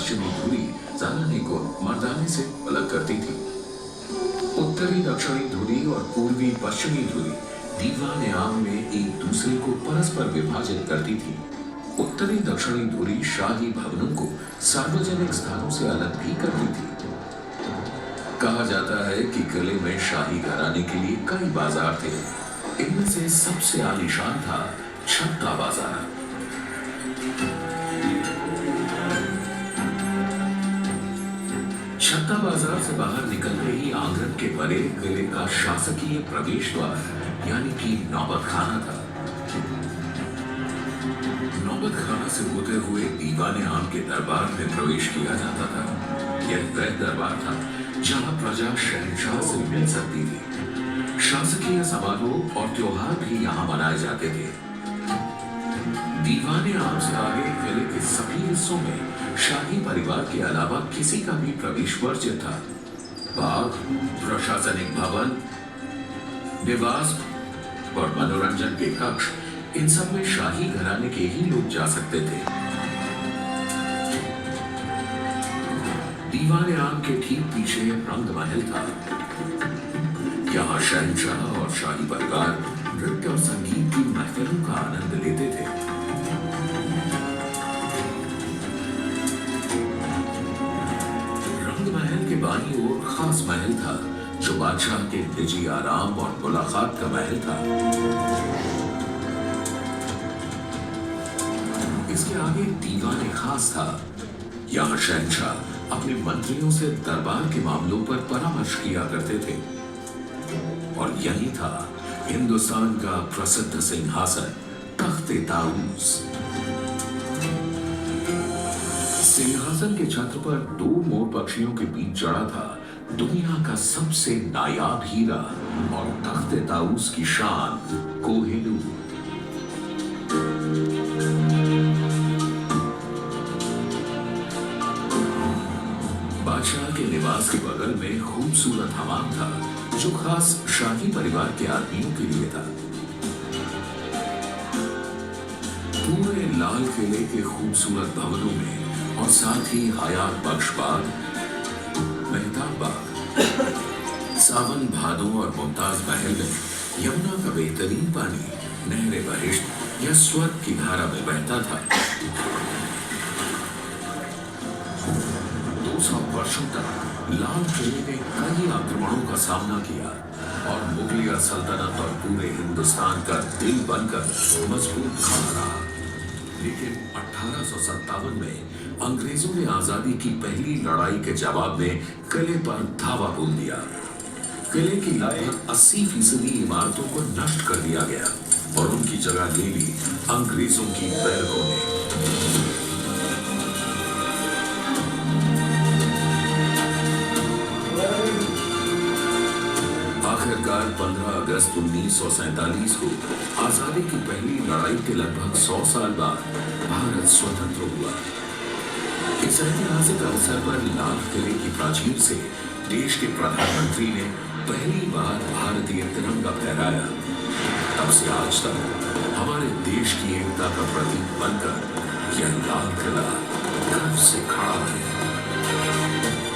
पश्चिमी धुरी जनाने को मर्दाने से अलग करती थी। उत्तरी दक्षिणी धुरी और पूर्वी पश्चिमी धुरी दीवाने आम में एक दूसरे को परस्पर विभाजित करती थी। उत्तरी दक्षिणी धुरी शाही भवनों को सार्वजनिक स्थानों से अलग भी करती थी। कहा जाता है कि किले में शाही घराने के लिए कई बाजार थे। इनमें से सबसे आलीशान था छत्ता बाजार। छत्ता बाजार से बाहर निकलते ही आंगन के परे किले का शासकीय प्रवेश द्वार यानी कि नौबत खाना था। नौबत खाना से होते हुए दीवाने आम के दरबार में प्रवेश किया जाता था। यह वह दरबार था जहां प्रजा शहंशाह से मिल सकती थी। शासकीय समारोह और त्योहार भी यहां मनाए जाते थे। दीवाने आम से आगे किले के सभी हिस्सों में शाही परिवार के अलावा किसी का भी प्रवेश वर्ज्य था। बाग, प्रशासनिक भवन, निवास और मनोरंजन के कक्ष, इन सब में शाही घराने के ही लोग जा सकते थे। दीवाने आम के ठीक पीछे रंग महल था। यहाँ शहंशाह और शाही परिवार नृत्य और संगीत की महफिलों का आनंद लेते थे। रंग महल के बाईं ओर खास महल था जो बादशाह के निजी आराम और मुलाकात का महल था। इसके आगे दीवाने खास था। यहाँ शहंशाह अपने मंत्रियों से दरबार के मामलों पर परामर्श किया करते थे। और यही था हिंदुस्तान का प्रसिद्ध सिंहासन तख्त-ए-ताऊस। सिंहासन के छत्र पर दो मोर पक्षियों के बीच चढ़ा था दुनिया का सबसे नायाब हीरा और तख्त-ए-ताऊस की शान कोहिनूर। बादशाह के निवास के बगल में खूबसूरत हमाम था जो खास शाही परिवार के आदमियों के लिए था। पूरे लाल किले के खूबसूरत भवनों में और साथ ही हयात बख्श बाग, मेहताब बाग, सावन भादों और मुमताज महल में यमुना का बेहतरीन पानी नहरे बहिश्त या स्वर्ग की धारा में बहता था। 200 वर्षों तक लाल किले ने कई आक्रमणों का सामना किया और मुगलिया सल्तनत और पूरे हिंदुस्तान का दिल बनकर मजबूत खड़ा रहा। लेकिन 1857 में अंग्रेजों ने आजादी की पहली लड़ाई के जवाब में किले पर धावा बोल दिया। किले की लगभग 80% इमारतों को नष्ट कर दिया गया और उनकी जगह ले ली अंग्रेजों की बैरकों ने। आखिरकार 15 अगस्त 1947 को आजादी की पहली लड़ाई के लगभग 100 साल बाद भारत स्वतंत्र हुआ। इस ऐतिहासिक अवसर पर लाल किले की प्राचीर से देश के प्रधानमंत्री ने पहली बार भारतीय तिरंगा फहराया। तब से आज तक हमारे देश की एकता का प्रतीक बनकर यह लाल किला गर्व से खड़ा है।